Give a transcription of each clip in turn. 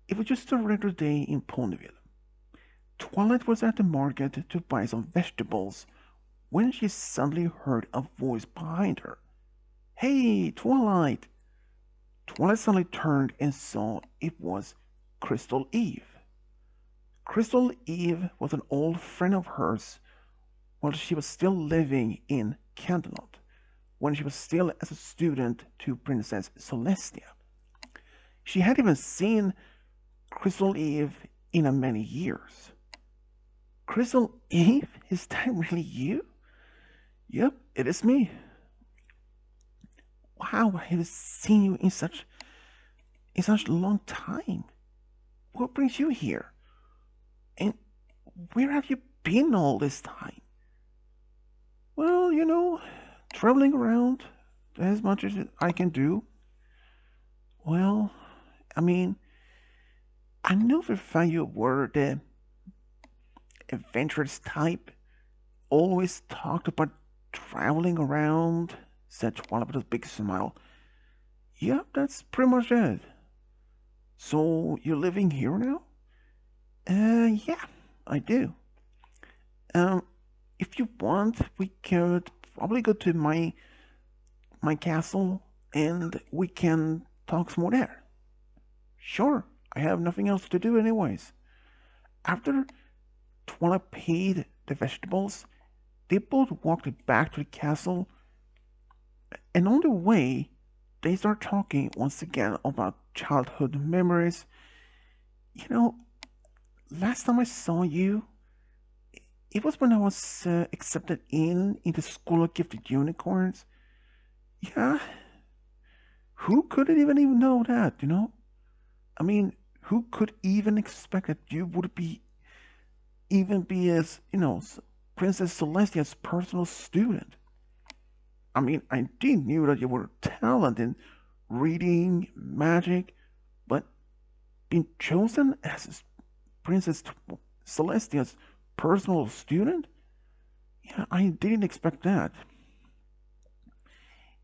It was just a regular day in Ponyville. Twilight was at the market to buy some vegetables when she suddenly heard a voice behind her. Hey, Twilight! Twilight suddenly turned and saw it was Crystal Eve. Crystal Eve was an old friend of hers while she was still living in Canterlot, when she was still as a student to Princess Celestia. She had even seen Crystal Eve in a many years. Crystal Eve? Is that really you? Yep, it is me. Wow, I haven't seen you in such a long time. What brings you here? And where have you been all this time? Well, traveling around as much as I can do. Well, I mean, I never found you were the adventurous type. Always talked about traveling around, said Twilight with a big smile. Yep, that's pretty much it. So you're living here now? Yeah, I do. Um, if you want, we could probably go to my castle and we can talk some more there. Sure, I have nothing else to do anyways. After Twilight paid the vegetables, they both walked back to the castle, and on the way, they start talking once again about childhood memories. You know, last time I saw you, it was when I was accepted in the School of Gifted Unicorns. Yeah, who could even know that? I mean, who could even expect that you would be as, Princess Celestia's personal student? I mean, I did knew that you were talented in reading, magic, but being chosen as Princess Celestia's personal student? Yeah, I didn't expect that.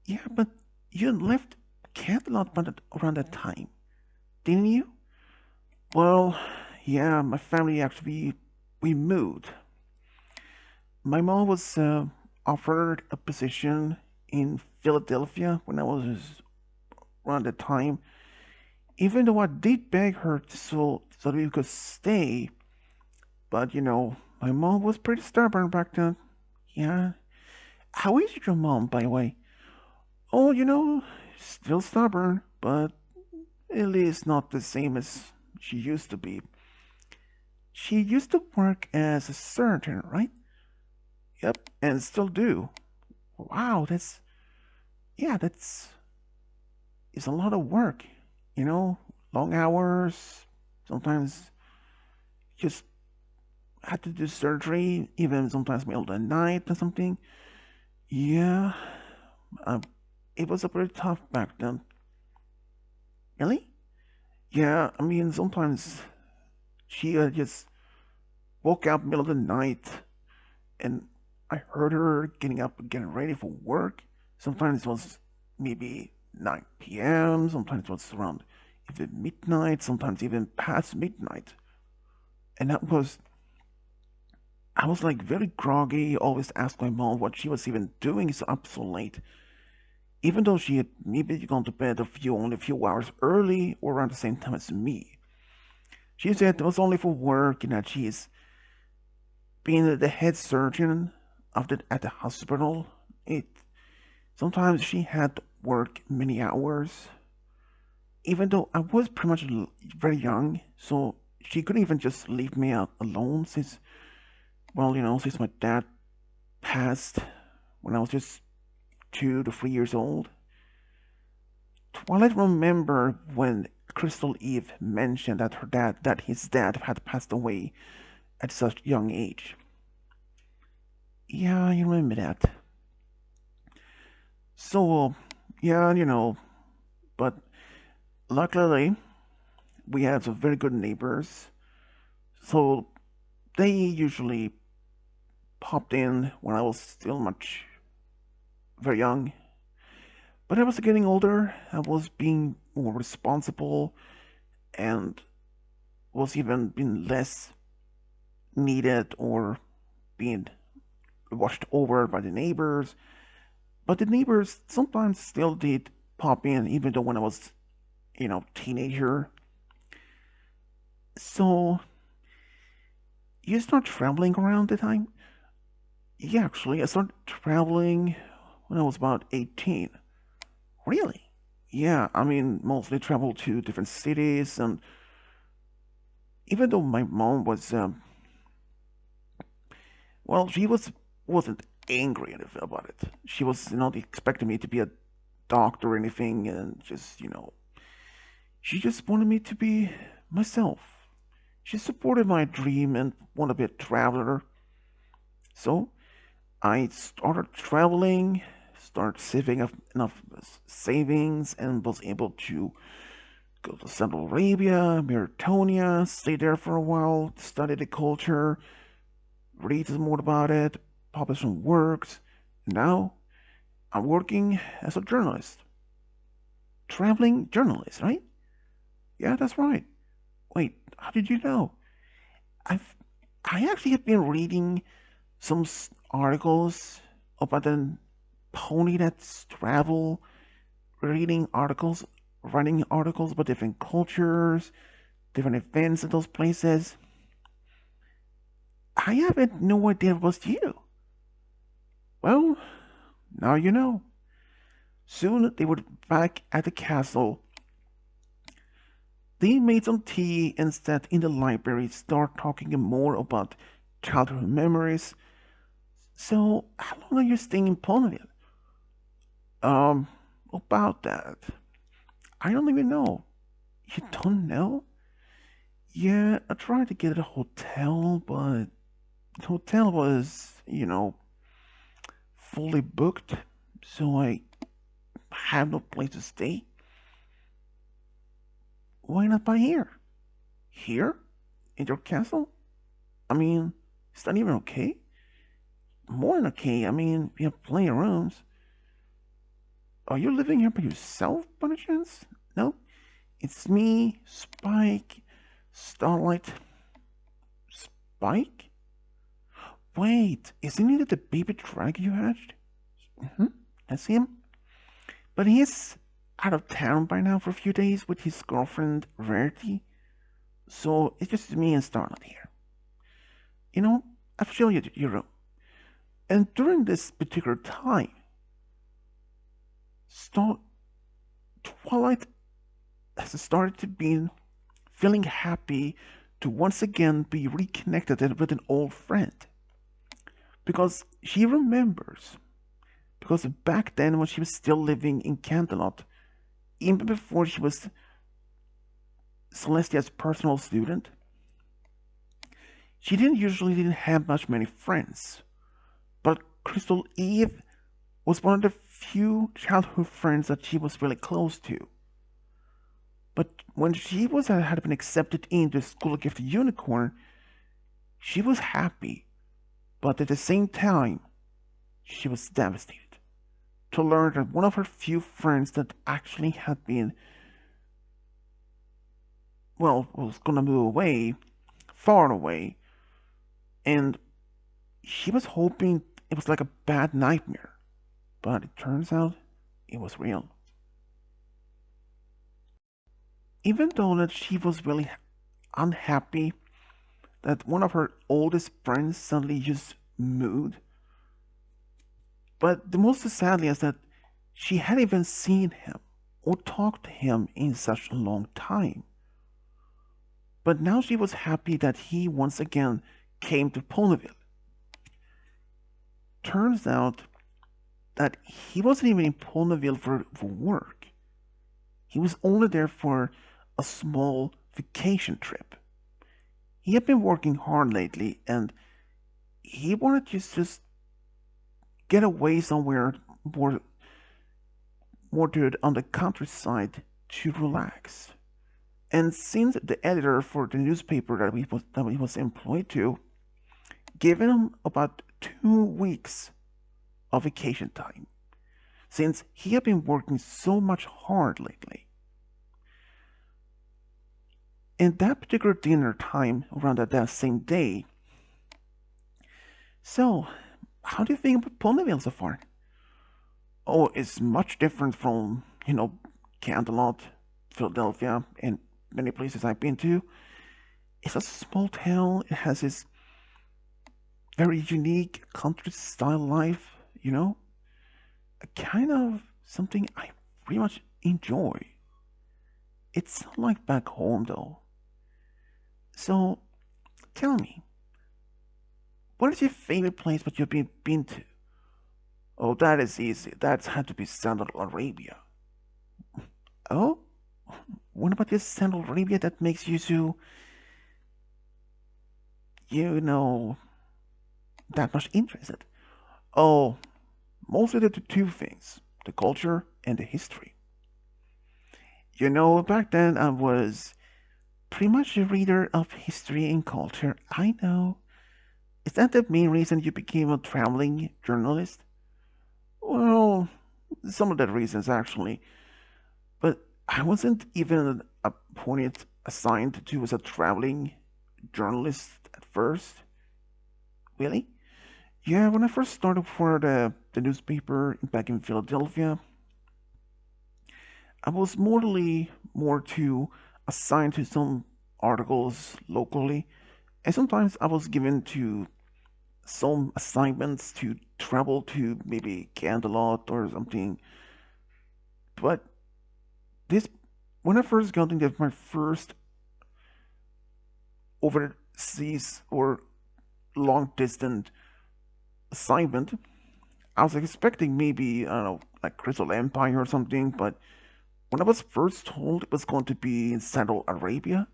Yeah, but you left Canterlot around that time, didn't you? Well, yeah, my family actually, we moved. My mom was offered a position in Philadelphia when I was around that time. Even though I did beg her so that we could stay, but my mom was pretty stubborn back then. Yeah. How is your mom, by the way? Oh, still stubborn, but at least not the same as she used to be. She used to work as a surgeon, right? Yep, and still do. Wow, that's it's a lot of work. You know, long hours. Sometimes just had to do surgery, even sometimes middle of the night or something. Yeah, uh, it was a pretty tough back then. Really? Yeah, I mean sometimes she just woke up middle of the night and I heard her getting up and getting ready for work. Sometimes it was maybe 9 p.m., sometimes it was around even midnight, sometimes even past midnight. And I was like very groggy, always asked my mom what she was even doing so up so late. Even though she had maybe gone to bed only a few hours early or around the same time as me. She said it was only for work and that she is being the head surgeon at the hospital. It Sometimes she had to work many hours, even though I was pretty much very young, so she couldn't even just leave me out alone since, well, since my dad passed when I was just 2 to 3 years old. Twilight remember when Crystal Eve mentioned that his dad had passed away at such young age. Yeah, I remember that. So, yeah, but luckily we had some very good neighbors, so they usually popped in when I was still much very young. But I was getting older, I was being more responsible, and was even being less needed or being watched over by the neighbors. But the neighbors sometimes still did pop in, even though when I was, teenager. So you start traveling around the time? Yeah, actually, I started traveling when I was about 18. Really? Yeah, I mean, mostly traveled to different cities, and even though my mom was, well, she wasn't angry about it. She was not expecting me to be a doctor or anything, and just, she just wanted me to be myself. She supported my dream and wanted to be a traveler. So I started traveling, started saving up enough savings, and was able to go to Central Arabia, Mauritania, stay there for a while, study the culture, read more about it, publish some works. Now I'm working as a journalist, traveling journalist, right? Yeah, that's right. Wait, how did you know? I've I actually have been reading some articles about the pony that's travel, reading articles, writing articles about different cultures, different events in those places. I haven't no idea it was you. Well, now you know. Soon they were back at the castle. They made some tea and sat in the library, start talking more about childhood memories. So, how long are you staying in Ponyville? Um, about that. I don't even know. You don't know? Yeah, I tried to get a hotel, but the hotel was, fully booked, so I have no place to stay. Why not by here? Here? In your castle? I mean, is that even okay? More than okay. I mean, we have plenty of rooms. Are you living here by yourself, by any chance? No? It's me, Spike, Starlight. Spike? Wait, isn't it the baby dragon you hatched? Mm-hmm, that's him. But he's out of town by now for a few days with his girlfriend, Rarity. So it's just me and Starlight here. I'll show you your room. And during this particular time, Star- Twilight has started to be feeling happy to once again be reconnected with an old friend. Because she remembers, because back then when she was still living in Canterlot, even before she was Celestia's personal student, she didn't have many friends. But Crystal Eve was one of the few childhood friends that she was really close to. But when she had been accepted into the School of Gifted Unicorn, she was happy, but at the same time, she was devastated to learn that one of her few friends that actually had been, well, was gonna move away, far away, and she was hoping it was like a bad nightmare, but it turns out it was real. Even though that she was really unhappy that one of her oldest friends suddenly just moved, but the most sadly is that she hadn't even seen him or talked to him in such a long time. But now she was happy that he once again came to Ponyville. Turns out that he wasn't even in Ponyville for work. He was only there for a small vacation trip. He had been working hard lately and he wanted to just get away somewhere more, more to on the countryside to relax. And since the editor for the newspaper that he was employed to gave him about 2 weeks of vacation time, since he had been working so much hard lately. And that particular dinner time, around that same day. So, how do you think about Ponyville so far? Oh, it's much different from, Canterlot, Philadelphia, and many places I've been to. It's a small town. It has this very unique country style life, a kind of something I pretty much enjoy. It's not like back home though. So tell me, what is your favorite place that you've been to? Oh, that is easy. That's had to be Saudi Arabia. Oh, what about this Saudi Arabia that makes you so, you know, that much interested? Oh, mostly the two things, the culture and the history. Back then I was pretty much a reader of history and culture. I know. Is that the main reason you became a traveling journalist? Well, some of the reasons actually. But I wasn't even appointed, assigned to as a traveling journalist at first. Really? Yeah, when I first started for the newspaper back in Philadelphia, I was more to assigned to some articles locally, and sometimes I was given to some assignments to travel to maybe Canterlot or something. But this, when I first got into my first overseas or long distance assignment, I was expecting maybe, I don't know, like Crystal Empire or something, but when I was first told it was going to be in Saudi Arabia,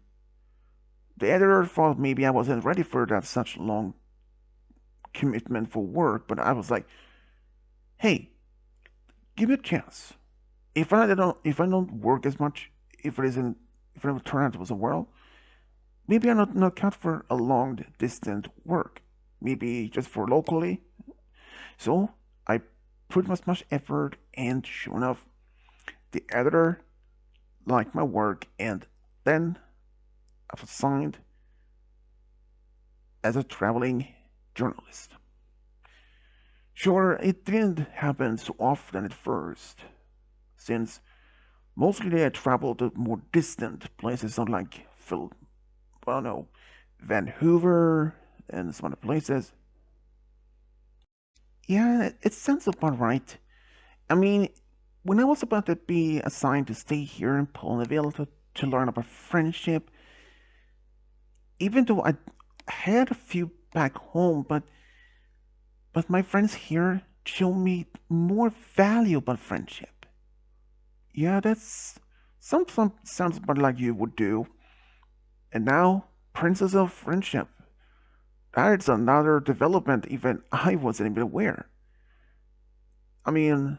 the editor thought maybe I wasn't ready for that such long commitment for work, but I was like, hey, give me a chance. If I don't work as much, if it don't turn out it was a world, maybe I'm not cut for a long distance work. Maybe just for locally. So I put much effort, and sure enough, the editor liked my work, and then I was assigned as a traveling journalist. Sure, it didn't happen so often at first, since mostly I traveled to more distant places, not like well, no, Vancouver and some other places. Yeah, it sounds about right. I mean, when I was about to be assigned to stay here in Ponyville to learn about friendship, even though I had a few back home, but my friends here show me more valuable friendship. Yeah, that's some sounds about like you would do. And now, Princess of Friendship. That's another development even I wasn't even aware. I mean,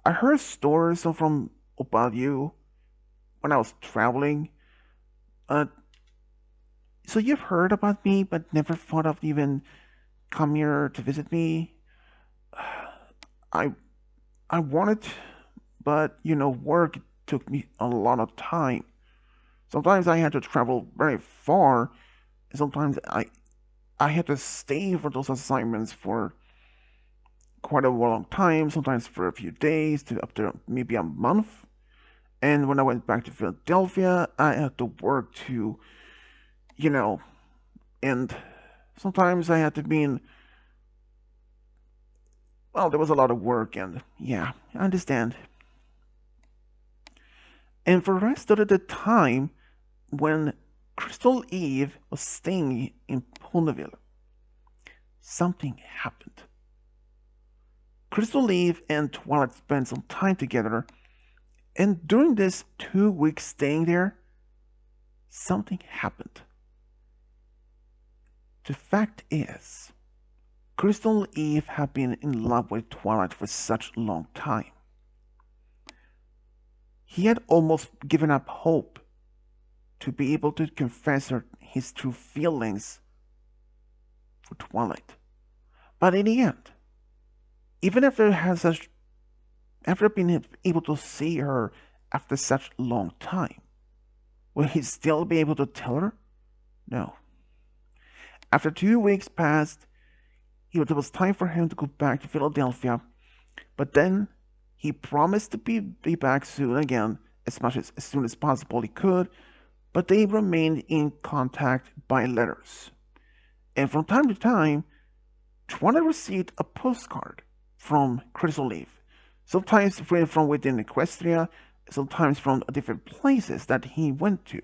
I heard stories from about you when I was traveling. Uh, so you've heard about me, but never thought of even come here to visit me. I I wanted, but work took me a lot of time. Sometimes I had to travel very far. And sometimes I had to stay for those assignments for quite a long time. Sometimes for a few days to up to maybe a month. And when I went back to Philadelphia, I had to work to, you know, and sometimes I had to be in, well, there was a lot of work, and yeah, I understand. And for the rest of the time, when Crystal Eve was staying in Ponyville, something happened. Crystal Eve and Twilight spent some time together, and during this 2 weeks staying there, something happened. The fact is, Crystal Eve had been in love with Twilight for such a long time. He had almost given up hope to be able to confess his true feelings for Twilight. But in the end, even after being able to see her after such a long time, Will he still be able to tell her? No. After 2 weeks passed, it was time for him to go back to Philadelphia, but then he promised to be back soon again, as soon as possible he could, but they remained in contact by letters. And from time to time, Twilight received a postcard from Crystal Leaf, sometimes from within Equestria, sometimes from different places that he went to.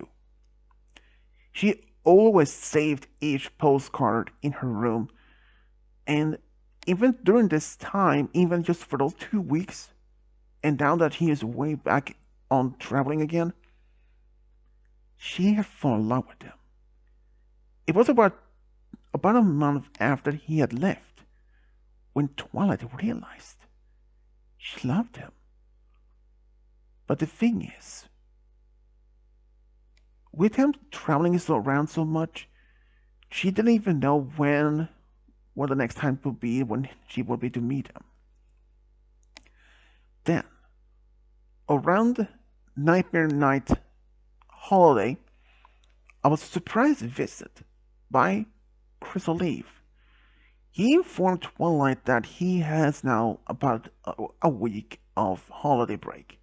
She always saved each postcard in her room, and even during this time, even just for those 2 weeks, and now that he is way back on traveling again, she had fallen in love with him. It was about a month after he had left when Twilight realized she loved him. But the thing is, with him traveling around so much, she didn't even know when the next time would be when she would be to meet him. Then, around Nightmare Night holiday, I was surprised visit by Crystal Leaf. He informed Twilight that he has now about a week of holiday break.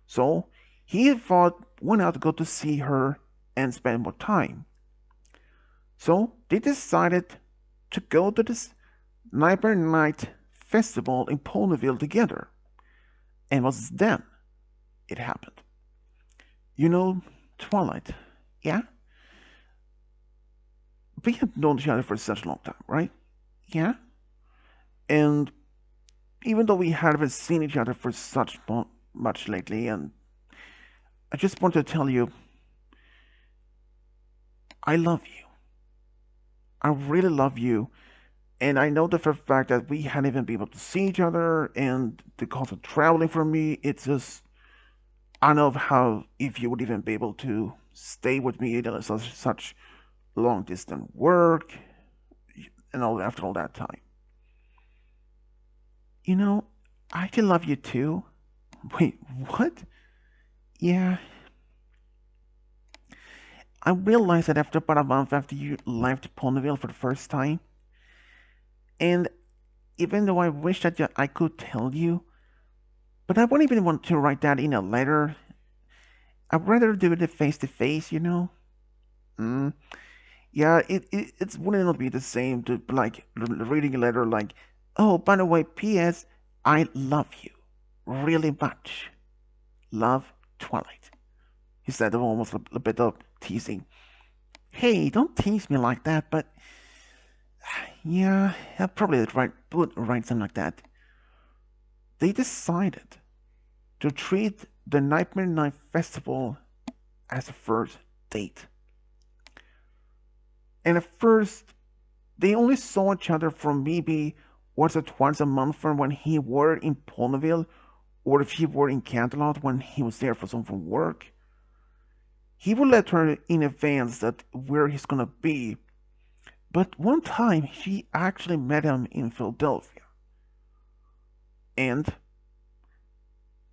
So he thought, why not go to see her and spend more time? So they decided to go to this Nightmare Night festival in Ponyville together. And it was then it happened. You know, Twilight, yeah? We have known each other for such a long time, right? Yeah? And even though we haven't seen each other for such much lately, and I just want to tell you, I love you. I really love you. And I know the fact that we hadn't even been able to see each other, and the cost of traveling for me, it's just, I don't know how, if you would even be able to stay with me in such long distance work, and all after all that time. You know, I can love you too. Wait, what? Yeah. I realized that after about a month after you left Ponyville for the first time, and even though I wish that I could tell you, but I wouldn't even want to write that in a letter. I'd rather do it face to face, you know? Yeah, it wouldn't be the same to, like, reading a letter like, oh, by the way, P.S., I love you really much. Love, Twilight. He said, almost a bit of teasing. Hey, don't tease me like that, but yeah, I probably would write something like that. They decided to treat the Nightmare Night Festival as a first date. And at first, they only saw each other for maybe once or twice a month from when he were in Ponyville, or if he were in Canterlot when he was there for some from work. He would let her in advance that where he's gonna be, but one time she actually met him in Philadelphia. And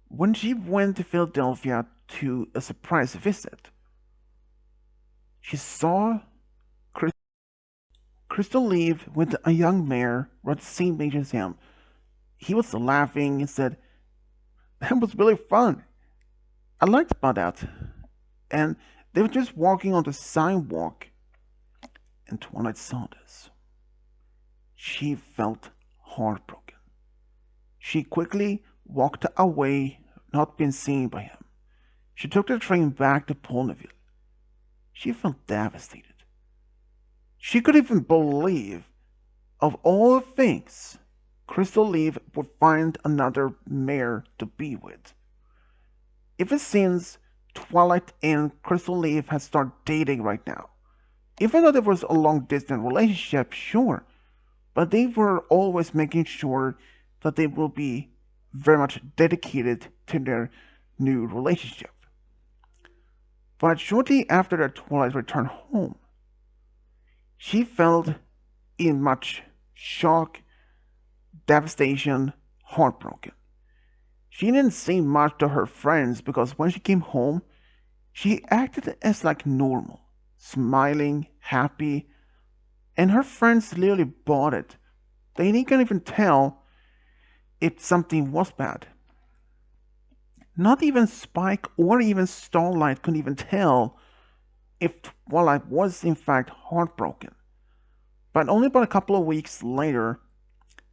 when she went to Philadelphia to a surprise visit, she saw Crystal Leaf with a young mare at the same age as him. He was laughing and said, that was really fun. I liked about that. And they were just walking on the sidewalk, and Twilight saw this. She felt heartbroken. She quickly walked away, not being seen by him. She took the train back to Ponyville. She felt devastated. She could even believe, of all things, Crystal Leaf would find another mare to be with. Even since Twilight and Crystal Leaf had started dating right now. Even though there was a long distance relationship, sure, but they were always making sure that they will be very much dedicated to their new relationship. But shortly after that Twilight returned home, she felt in much shock, devastation, heartbroken. She didn't say much to her friends because when she came home, She acted as like normal, smiling, happy, and her friends literally bought it. They didn't even tell if something was bad. Not even Spike or even Starlight could even tell if Twilight was in fact heartbroken. But only about a couple of weeks later,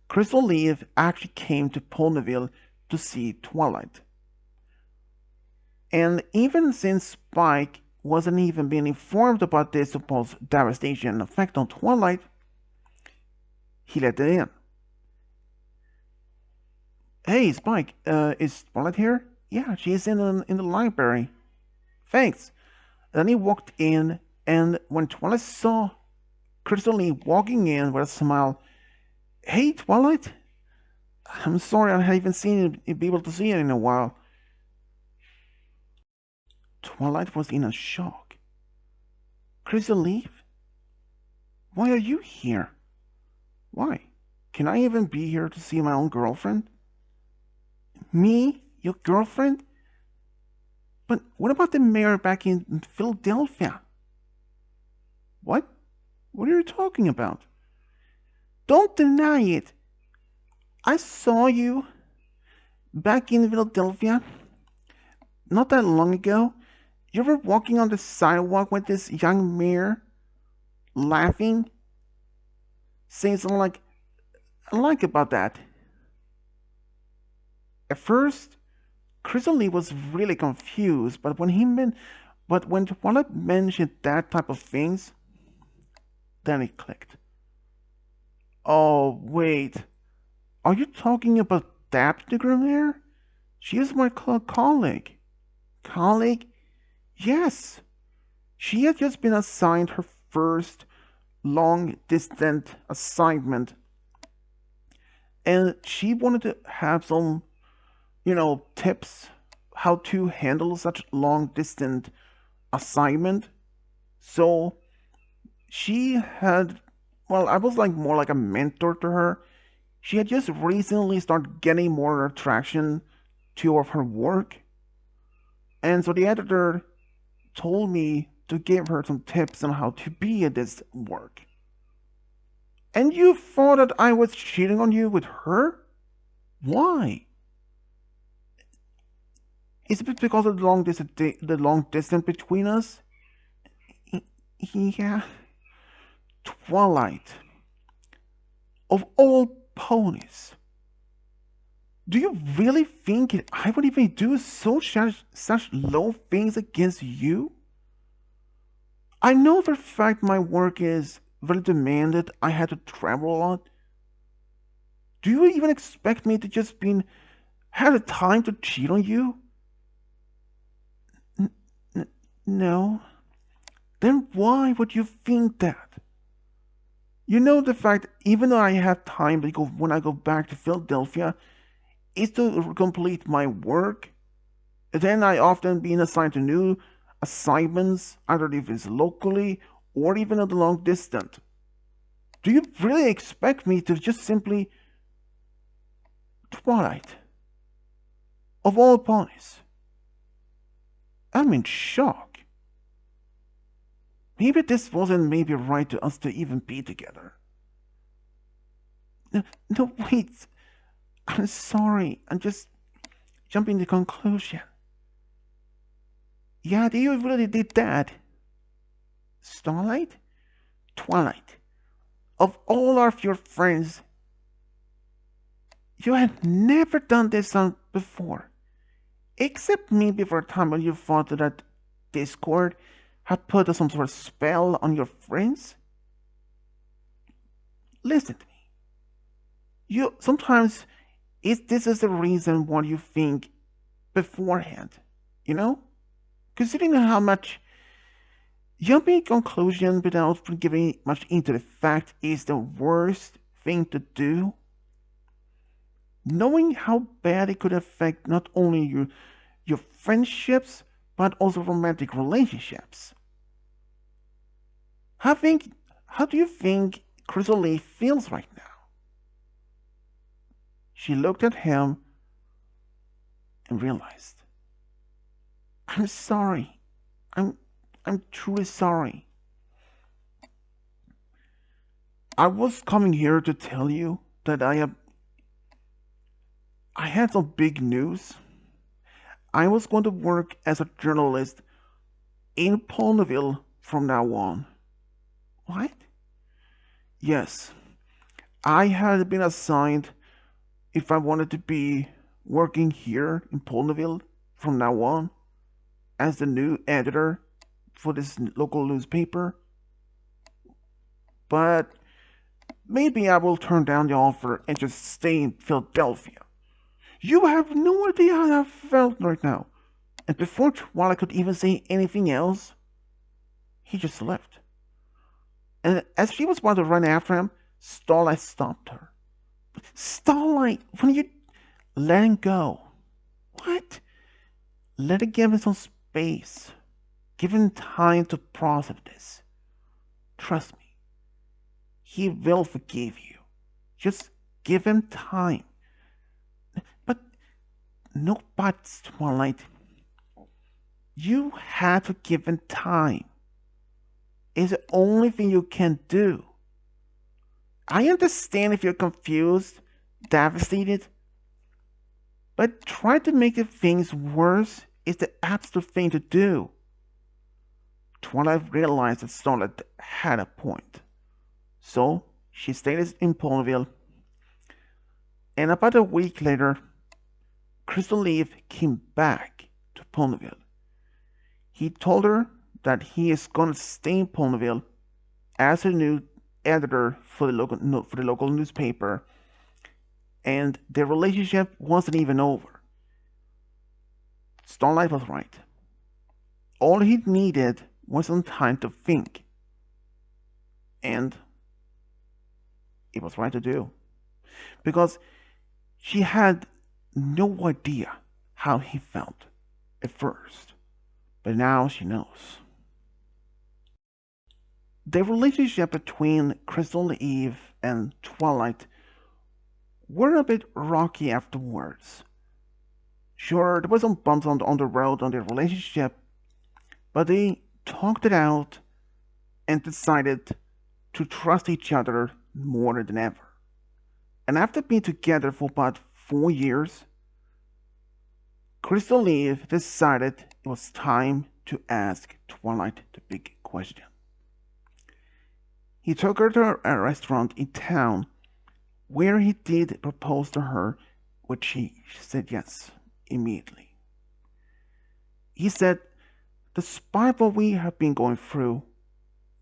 Crystal Leaf actually came to Ponyville to see Twilight. And even since Spike wasn't even being informed about this supposed devastation effect on Twilight, he let it in. Hey, Spike, is Twilight here? Yeah, she's in the library. Thanks. Then he walked in, and when Twilight saw Crystal Lee walking in with a smile, "Hey, Twilight, I'm sorry I haven't seen you be able to see you in a while." Twilight was in a shock. "Crystal Leaf, why are you here? Why? Can I even be here to see my own girlfriend?" "Me? Your girlfriend? But what about the mayor back in Philadelphia?" "What? What are you talking about?" "Don't deny it. I saw you back in Philadelphia not that long ago. You were walking on the sidewalk with this young mayor, laughing, saying something like, I like about that." At first, Crystal Lee was really confused, but when Twilight mentioned that type of things, then it clicked. "Oh, wait. Are you talking about that particular mayor? She is my colleague." "Colleague?" "Yes. She had just been assigned her first long distance assignment, and she wanted to have some, tips how to handle such long distance assignment. So she had, well, I was like more like a mentor to her. She had just recently started getting more attraction to of her work, and so the editor told me to give her some tips on how to be at this work." "And you thought that I was cheating on you with her? Why? Is it because of the long distance between us?" "Yeah, Twilight. Of all ponies, do you really think I would even do such low things against you? I know for a fact my work is very demanded. I had to travel a lot. Do you even expect me to just have the time to cheat on you?" N- no. Then why would you think that? You know the fact, even though I have time to go when I go back to Philadelphia, is to complete my work. Then I often being assigned to new assignments, either if it's locally or even at a long distance. Do you really expect me to just simply Twilight? Of all ponies, I'm in shock. Maybe this wasn't maybe right to us to even be together. No, no, wait. I'm sorry. I'm just jumping to conclusion. Yeah, you really did that. Starlight? Twilight. Of all of your friends, you had never done this before. Except maybe for a time when you thought that Discord had put some sort of spell on your friends. Listen to me. You sometimes this is the reason why you think beforehand. You know? Considering how much jumping conclusion without giving much into the fact is the worst thing to do. Knowing how bad it could affect not only your friendships but also romantic relationships. How do you think Chrysalie feels right now? She looked at him and realized, I'm sorry. I'm I'm truly sorry. I was coming here to tell you that I had some big news. I was going to work as a journalist in Ponyville from now on. What? Yes, I had been assigned if I wanted to be working here in Ponyville from now on as the new editor for this local newspaper. But maybe I will turn down the offer and just stay in Philadelphia. You have no idea how I felt right now. And before Twilight could even say anything else, he just left. And as she was about to run after him, Starlight stopped her. Starlight, when you let him go? What? Let it give him some space. Give him time to process this. Trust me, he will forgive you. Just give him time. But no buts, Twilight. You had to give him time. It's the only thing you can do. I understand if you're confused, devastated, but trying to make things worse is the absolute thing to do. Twilight realized that Starlight had a point. So she stayed in Ponyville, and about a week later, Crystal Leaf came back to Ponyville. He told her that he is going to stay in Ponyville as a new editor for the local newspaper, and their relationship wasn't even over. Starlight was right. All he needed was some time to think, and it was right to do, because she had no idea how he felt at first, but now she knows. The relationship between Crystal Eve and Twilight were a bit rocky afterwards. Sure, there was some bumps on the road on their relationship, but they talked it out and decided to trust each other more than ever. And after being together for about 4 years, Crystal Eve decided it was time to ask Twilight the big question. He took her to a restaurant in town where he did propose to her, which she said yes immediately. He said, despite what we have been going through,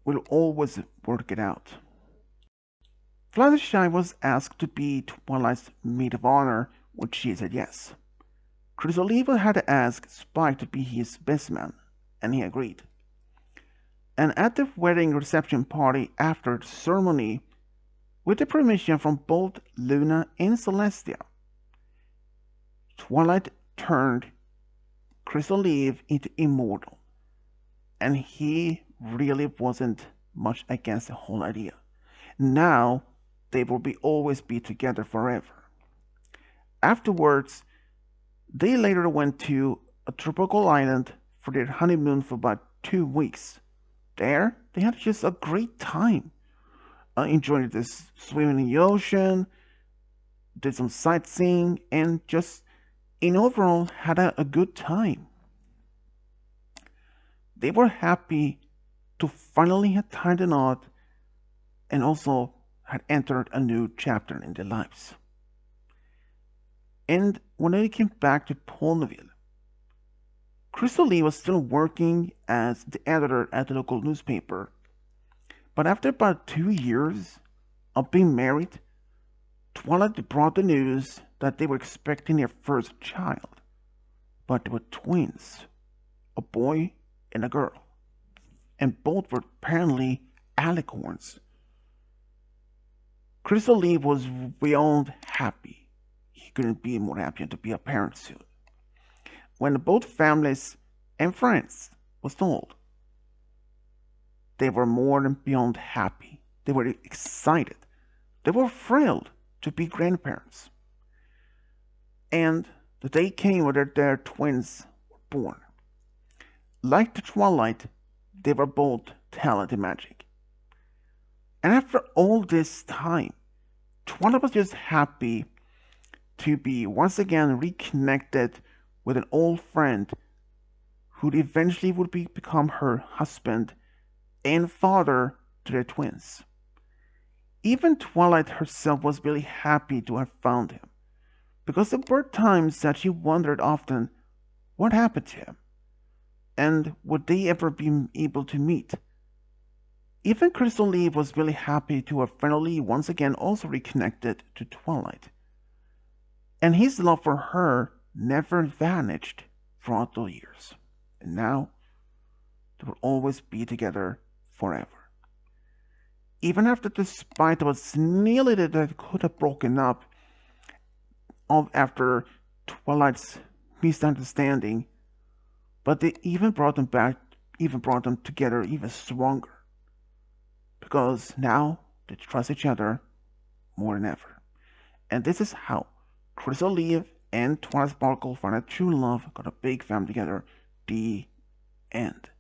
we'll always work it out. Fluttershy was asked to be Twilight's maid of honor, which she said yes. Crystal Eve had to ask Spike to be his best man, and he agreed. And at the wedding reception party after the ceremony, with the permission from both Luna and Celestia, Twilight turned Crystal Eve into immortal, and he really wasn't much against the whole idea. Now they will always be together forever. Afterwards, they later went to a tropical island for their honeymoon for about 2 weeks. There, they had just a great time. Enjoyed this swimming in the ocean, did some sightseeing, and just in overall had a good time. They were happy to finally have tied the knot and also had entered a new chapter in their lives. And when they came back to Ponyville, Crystal Lee was still working as the editor at the local newspaper. But after about 2 years of being married, Twilight brought the news that they were expecting their first child. But they were twins, a boy and a girl. And both were apparently alicorns. Crystal Lee was beyond happy. He couldn't be more happy to be a parent soon. When both families and friends was told, they were more than beyond happy. They were excited. They were thrilled to be grandparents. And the day came when their twins were born. Like the Twilight, they were both talented in magic. And after all this time, Twilight was just happy to be once again reconnected with an old friend who eventually would become her husband and father to their twins. Even Twilight herself was really happy to have found him, because there were times that she wondered often what happened to him, and would they ever be able to meet. Even Crystal Leaf was really happy to have finally once again also reconnected to Twilight, and his love for her never vanished throughout the years, and now they will always be together forever. Even after, despite was nearly that they could have broken up after Twilight's misunderstanding, but they even brought them back, even brought them together even stronger, because now they trust each other more than ever. And this is how Crystal Leaf and Twilight Sparkle found a true love, got a big family together. The end.